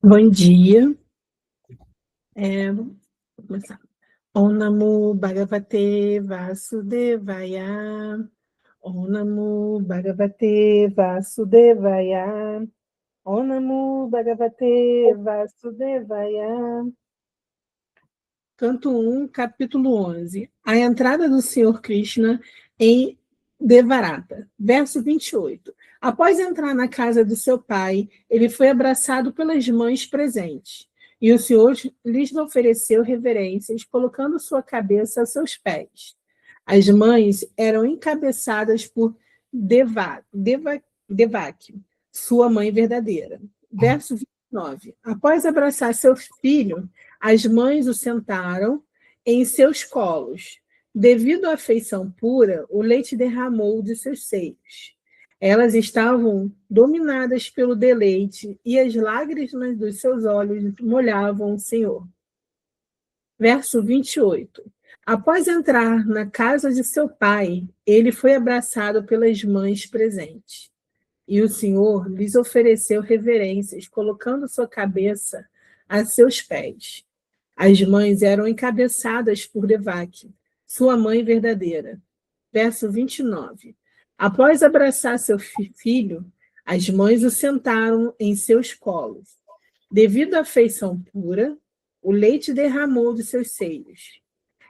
Bom dia. Vou começar. Om Namo Bhagavate Vasudevaya. Om Namo Bhagavate Vasudevaya. Om Namo Bhagavate Vasudevaya. Canto 1, capítulo 11. A entrada do Senhor Krishna em Devarata. Verso 28. Após entrar na casa do seu pai, ele foi abraçado pelas mães presentes. E o Senhor lhes ofereceu reverências, colocando sua cabeça a seus pés. As mães eram encabeçadas por Devaki, sua mãe verdadeira. Verso 29. Após abraçar seu filho, as mães o sentaram em seus colos. Devido à afeição pura, o leite derramou de seus seios. Elas estavam dominadas pelo deleite e as lágrimas dos seus olhos molhavam o Senhor. Verso 28. Após entrar na casa de seu pai, ele foi abraçado pelas mães presentes. E o Senhor lhes ofereceu reverências, colocando sua cabeça a seus pés. As mães eram encabeçadas por Devaki, sua mãe verdadeira. Verso 29. Após abraçar seu filho, as mães o sentaram em seus colos. Devido à afeição pura, o leite derramou de seus seios.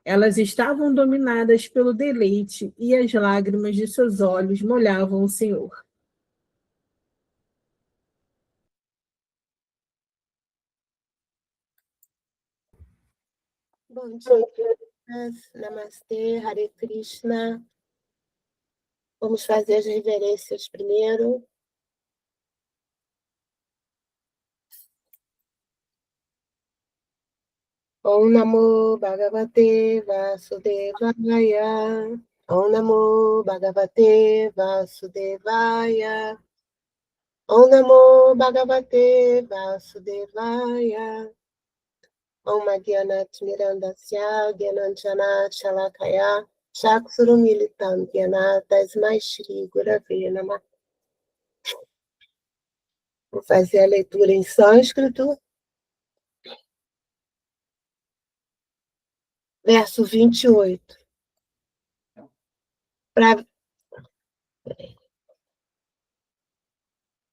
Elas estavam dominadas pelo deleite e as lágrimas de seus olhos molhavam o Senhor. Bom dia, Namastê, Hare Krishna. Vamos fazer as reverências primeiro. Om Namo Bhagavate Vasudevaya. Om Namo Bhagavate Vasudevaya. Om Namo Bhagavate Vasudevaya. Om Gyanat Mirandasya Gyananjana Shalakaya Chaksurumilitam Gyana Tasmai Shri Gurave Namah. Vou fazer a leitura em sânscrito. Verso 28.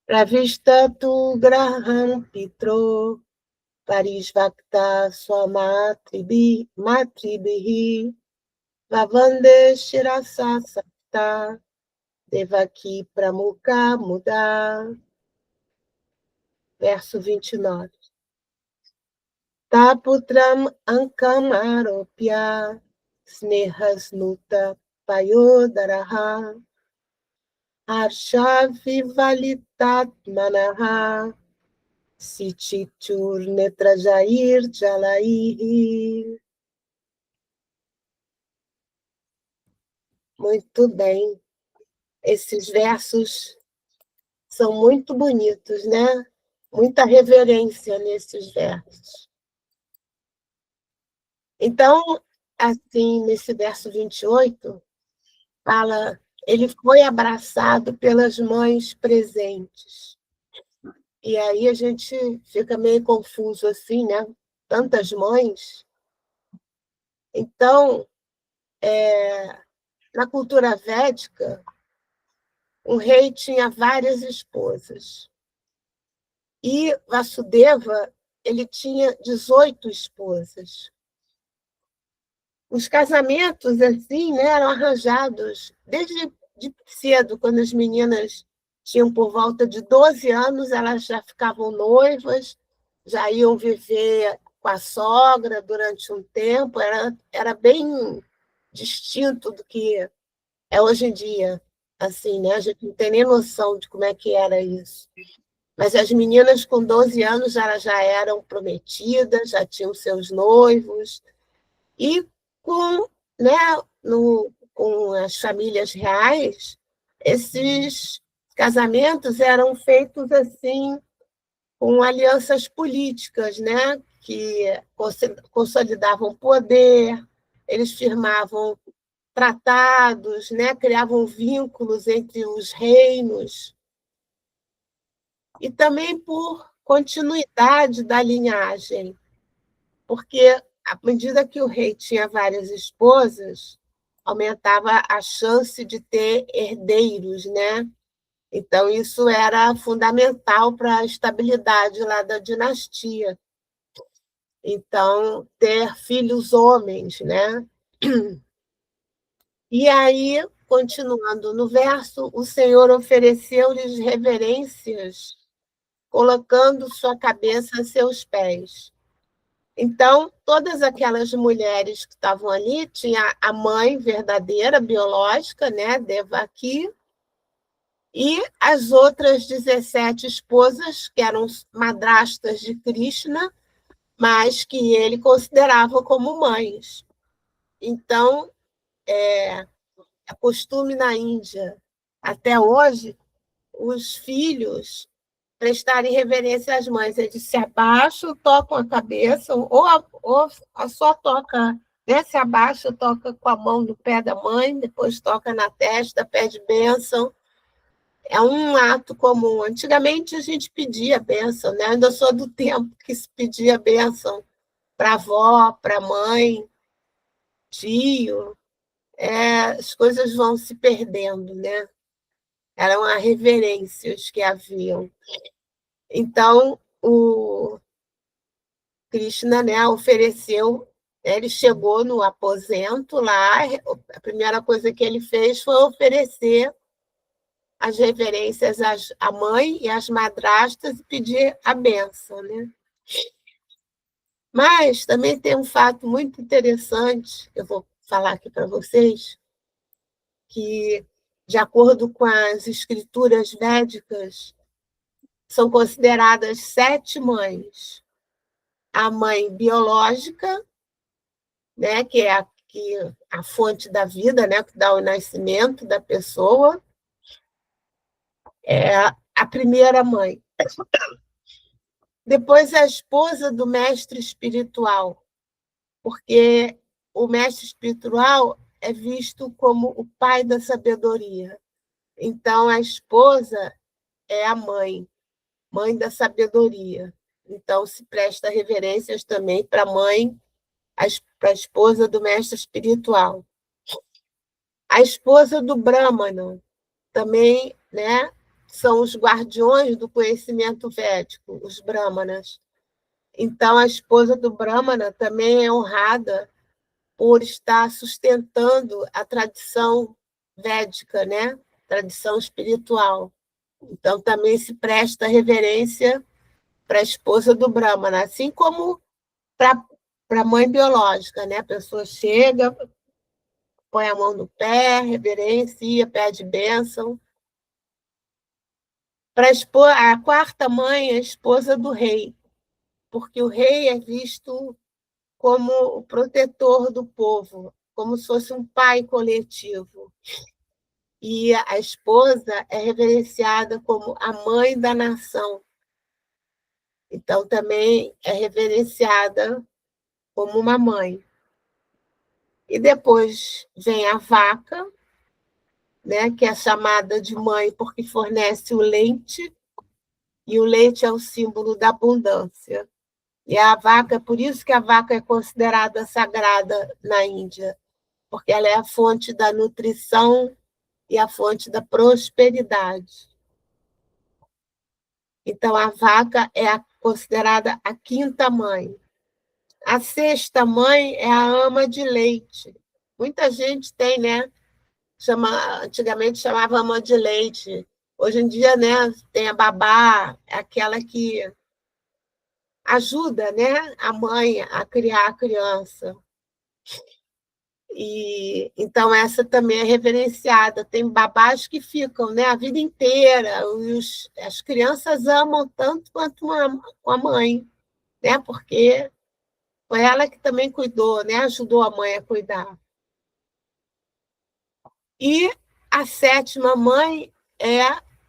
Pravista tu graham pitro Parishvakta Swamatribihi Vavande Shirasa Sakta Devaki Pramukha Muda. Verso 29. Taputram Ankamaropya Snehasnuta Payodaraha Harsha Vivalitat Manaha Sichitur Netrajair Jalaihi. Muito bem. Esses versos são muito bonitos, né? Muita reverência nesses versos. Então, assim, nesse verso 28, fala, ele foi abraçado pelas mães presentes. E aí a gente fica meio confuso assim, né? Tantas mães. Então, na cultura védica, um rei tinha várias esposas. E Vasudeva, ele tinha 18 esposas. Os casamentos, assim, né, eram arranjados desde de cedo, quando as meninas tinham por volta de 12 anos, elas já ficavam noivas, já iam viver com a sogra durante um tempo, era bem distinto do que é hoje em dia. Assim, né? A gente não tem nem noção de como é que era isso. Mas as meninas com 12 anos já eram prometidas, já tinham seus noivos, e com, né, com as famílias reais, esses casamentos eram feitos assim, com alianças políticas, né, que consolidavam poder, eles firmavam tratados, né? Criavam vínculos entre os reinos, e também por continuidade da linhagem, porque, à medida que o rei tinha várias esposas, aumentava a chance de ter herdeiros, né? Então, isso era fundamental para a estabilidade lá da dinastia. Então, ter filhos homens, né? E aí, continuando no verso, o Senhor ofereceu-lhes reverências, colocando sua cabeça a seus pés. Então, todas aquelas mulheres que estavam ali, tinha a mãe verdadeira, biológica, né, Devaki, e as outras 17 esposas, que eram madrastas de Krishna, mas que ele considerava como mães. Então, é costume na Índia, até hoje, os filhos prestarem reverência às mães. Eles se abaixam, tocam a cabeça, ou só toca, né? Se abaixa, toca com a mão no pé da mãe, depois toca na testa, pede bênção. É um ato comum. Antigamente a gente pedia bênção, né? Eu ainda sou do tempo que se pedia bênção para a avó, para a mãe, tio. As coisas vão se perdendo, né? Eram as reverências que haviam. Então, o Krishna, né, ofereceu, ele chegou no aposento lá, a primeira coisa que ele fez foi oferecer as reverências à mãe e às madrastas e pedir a bênção, né? Mas também tem um fato muito interessante, eu vou falar aqui para vocês, que, de acordo com as escrituras védicas, são consideradas 7 mães. A mãe biológica, né, que é a fonte da vida, né, que dá o nascimento da pessoa, é a primeira mãe. Depois, a esposa do mestre espiritual, porque o mestre espiritual é visto como o pai da sabedoria. Então, a esposa é a mãe da sabedoria. Então, se presta reverências também para a mãe, para a esposa do mestre espiritual. A esposa do Brahmana também, né, são os guardiões do conhecimento védico, os Brahmanas. Então, a esposa do Brahmana também é honrada por estar sustentando a tradição védica, né? Tradição espiritual. Então, também se presta reverência para a esposa do Brahmana, assim como para a mãe biológica, né? A pessoa chega, põe a mão no pé, reverencia, pede bênção. Para a quarta mãe, a esposa do rei, porque o rei é visto como o protetor do povo, como se fosse um pai coletivo. E a esposa é reverenciada como a mãe da nação. Então, também é reverenciada como uma mãe. E depois vem a vaca, né, que é chamada de mãe porque fornece o leite, e o leite é o símbolo da abundância. E a vaca, por isso que a vaca é considerada sagrada na Índia, porque ela é a fonte da nutrição e a fonte da prosperidade. Então, a vaca é considerada a quinta mãe. A sexta mãe é a ama de leite. Muita gente tem, né? Antigamente chamava ama de leite. Hoje em dia, né, tem a babá, aquela que ajuda, né, a mãe a criar a criança. E então essa também é reverenciada. Tem babás que ficam, né, a vida inteira. As crianças amam tanto quanto a mãe, né, porque foi ela que também cuidou, né, ajudou a mãe a cuidar. E a sétima mãe é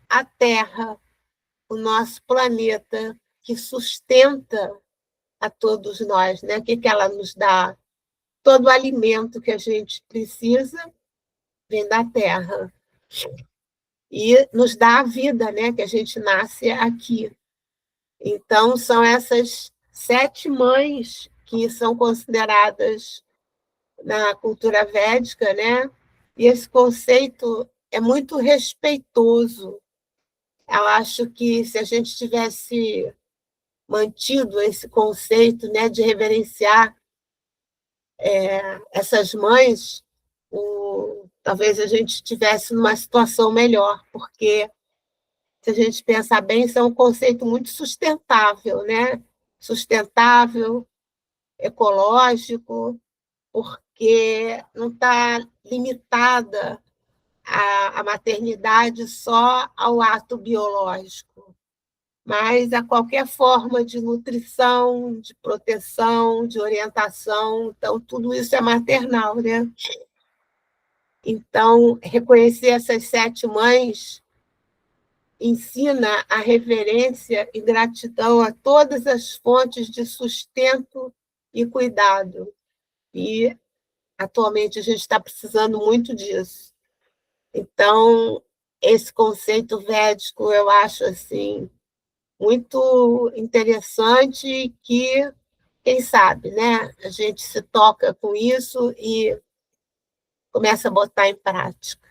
a Terra, o nosso planeta, que sustenta a todos nós, né? O que ela nos dá? todo o alimento que a gente precisa vem da terra. E nos dá a vida, né? Que a gente nasce aqui. Então, são essas 7 mães que são consideradas na cultura védica, né? E esse conceito é muito respeitoso. Eu acho que se a gente tivesse mantido esse conceito, né, de reverenciar essas mães, talvez a gente estivesse numa situação melhor, porque, se a gente pensar bem, isso é um conceito muito sustentável, né? Sustentável, ecológico, porque não está limitada a maternidade só ao ato biológico, mas a qualquer forma de nutrição, de proteção, de orientação. Então, tudo isso é maternal, né? Então, reconhecer essas 7 mães ensina a reverência e gratidão a todas as fontes de sustento e cuidado. E, atualmente, a gente está precisando muito disso. Então, esse conceito védico eu acho assim muito interessante e que, quem sabe, né, a gente se toca com isso e começa a botar em prática.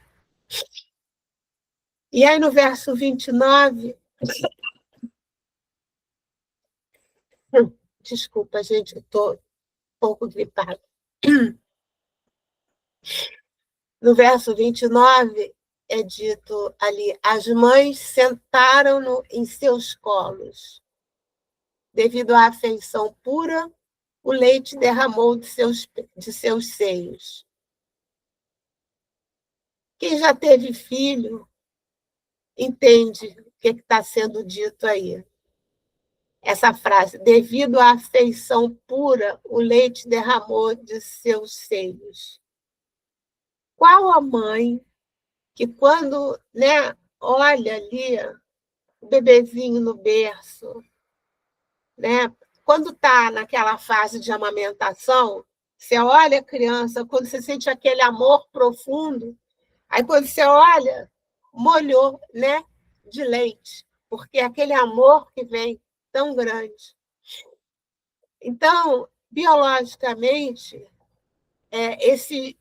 E aí, no verso 29, desculpa, gente, estou um pouco gripada. No verso 29, é dito ali: as mães sentaram-no em seus colos. Devido à afeição pura, o leite derramou de seus seios. Quem já teve filho entende o que está sendo dito aí. Essa frase: devido à afeição pura, o leite derramou de seus seios. Qual a mãe que, quando, né, olha ali o bebezinho no berço, né, quando está naquela fase de amamentação, você olha a criança, quando você sente aquele amor profundo, aí quando você olha, molhou, né, de leite, porque é aquele amor que vem tão grande. Então, biologicamente, esse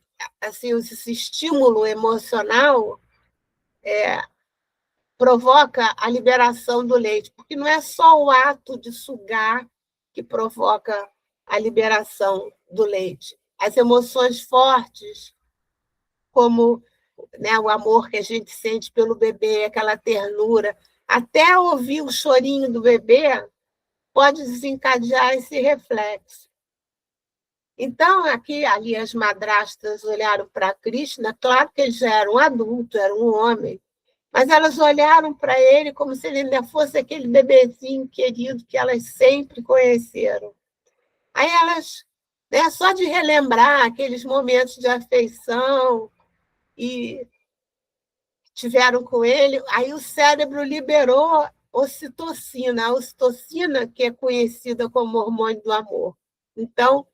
estímulo emocional provoca a liberação do leite, porque não é só o ato de sugar que provoca a liberação do leite. As emoções fortes, como, né, o amor que a gente sente pelo bebê, aquela ternura, até ouvir o chorinho do bebê, pode desencadear esse reflexo. Então, ali as madrastas olharam para Krishna, claro que ele já era um adulto, era um homem, mas elas olharam para ele como se ele ainda fosse aquele bebezinho querido que elas sempre conheceram. Aí elas, né, só de relembrar aqueles momentos de afeição e tiveram com ele, aí o cérebro liberou ocitocina, a ocitocina que é conhecida como hormônio do amor. Então,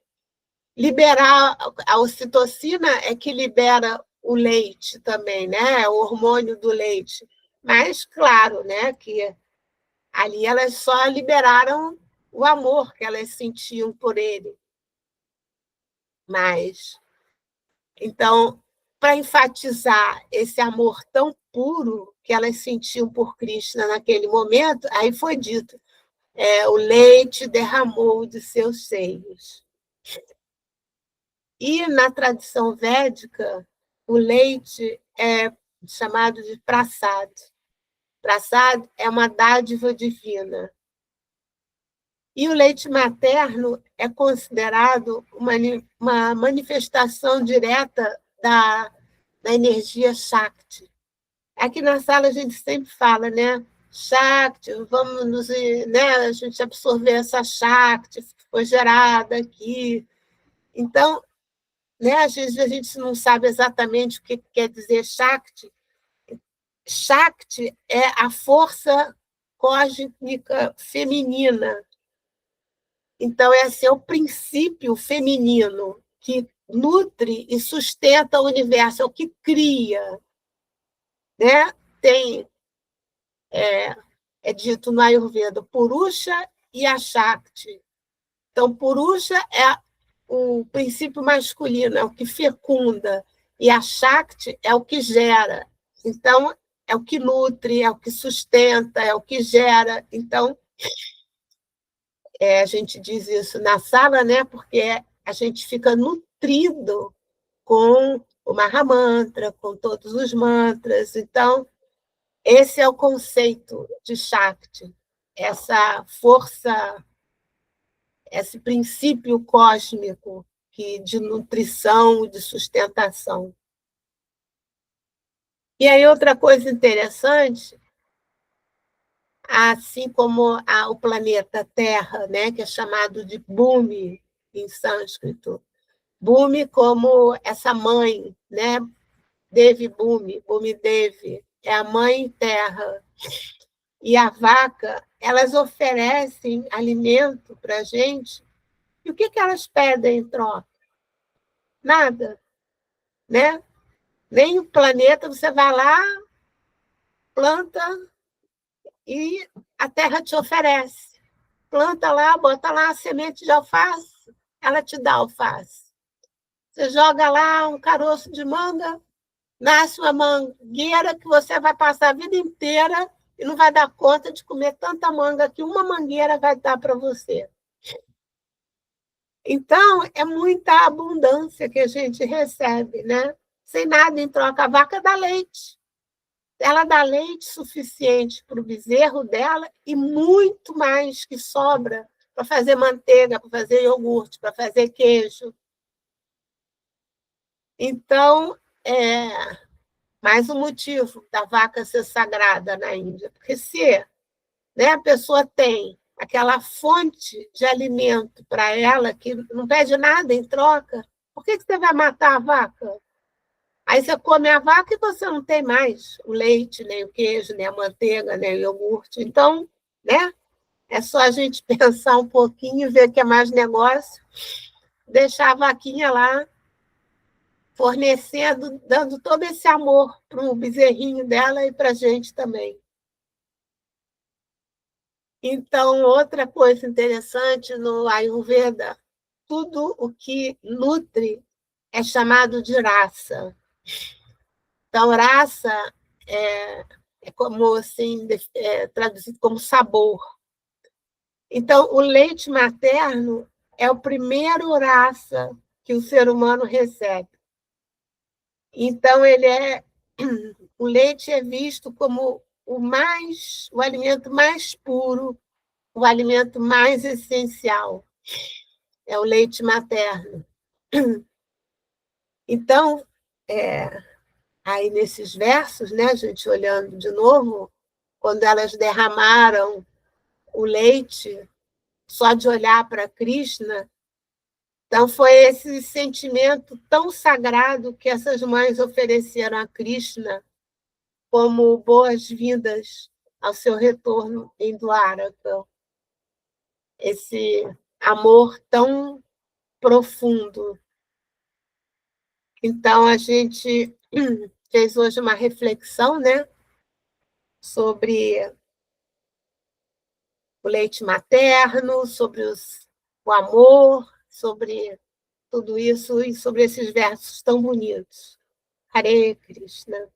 liberar a ocitocina é que libera o leite também, né? O hormônio do leite. Mas, claro, né, que ali elas só liberaram o amor que elas sentiam por ele. Mas, então, para enfatizar esse amor tão puro que elas sentiam por Krishna naquele momento, aí foi dito, o leite derramou de seus seios. E na tradição védica, o leite é chamado de prasad. Prasad é uma dádiva divina. E o leite materno é considerado uma manifestação direta da energia Shakti. Aqui na sala a gente sempre fala, né? Shakti, vamos né, a gente absorver essa Shakti que foi gerada aqui. Então, né, às vezes a gente não sabe exatamente o que quer dizer Shakti. Shakti é a força cósmica feminina. Então, esse é o princípio feminino que nutre e sustenta o universo, é o que cria. Né? É dito no Ayurveda, Purusha e a Shakti. Então, Purusha é o princípio masculino, é o que fecunda, e a Shakti é o que gera. Então, é o que nutre, é o que sustenta, é o que gera. Então, a gente diz isso na sala, né? Porque a gente fica nutrido com o Mahamantra, com todos os mantras. Então, esse é o conceito de Shakti, essa força, esse princípio cósmico de nutrição, de sustentação. E aí, outra coisa interessante, assim como o planeta Terra, né, que é chamado de Bhumi em sânscrito, Bhumi como essa mãe, né, Devi Bhumi, Bhumi Devi, é a mãe terra. E a vaca, elas oferecem alimento para a gente, e o que elas pedem em troca? Nada, né? Nem o planeta, você vai lá, planta e a terra te oferece. Planta lá, bota lá a semente de alface, ela te dá alface. Você joga lá um caroço de manga, nasce uma mangueira que você vai passar a vida inteira e não vai dar conta de comer tanta manga que uma mangueira vai dar para você. Então, é muita abundância que a gente recebe, né? Sem nada em troca. A vaca dá leite. Ela dá leite suficiente para o bezerro dela e muito mais que sobra para fazer manteiga, para fazer iogurte, para fazer queijo. Então, mais um motivo da vaca ser sagrada na Índia. Porque se, né, a pessoa tem aquela fonte de alimento para ela, que não pede nada em troca, por que você vai matar a vaca? Aí você come a vaca e você não tem mais o leite, nem o queijo, nem a manteiga, nem o iogurte. Então, né, é só a gente pensar um pouquinho e ver que é mais negócio, deixar a vaquinha lá fornecendo, dando todo esse amor para o bezerrinho dela e para a gente também. Então, outra coisa interessante no Ayurveda, tudo o que nutre é chamado de rasa. Então, rasa é como assim, traduzido como sabor. Então, o leite materno é o primeiro rasa que o ser humano recebe. Então, o leite é visto como o alimento mais puro, o alimento mais essencial. É o leite materno. Então, aí nesses versos, né, a gente olhando de novo, quando elas derramaram o leite, só de olhar para Krishna, então foi esse sentimento tão sagrado que essas mães ofereceram a Krishna como boas-vindas ao seu retorno em Dwaraka. Esse amor tão profundo. Então, a gente fez hoje uma reflexão, né, sobre o leite materno, sobre o amor, sobre tudo isso e sobre esses versos tão bonitos. Hare Krishna.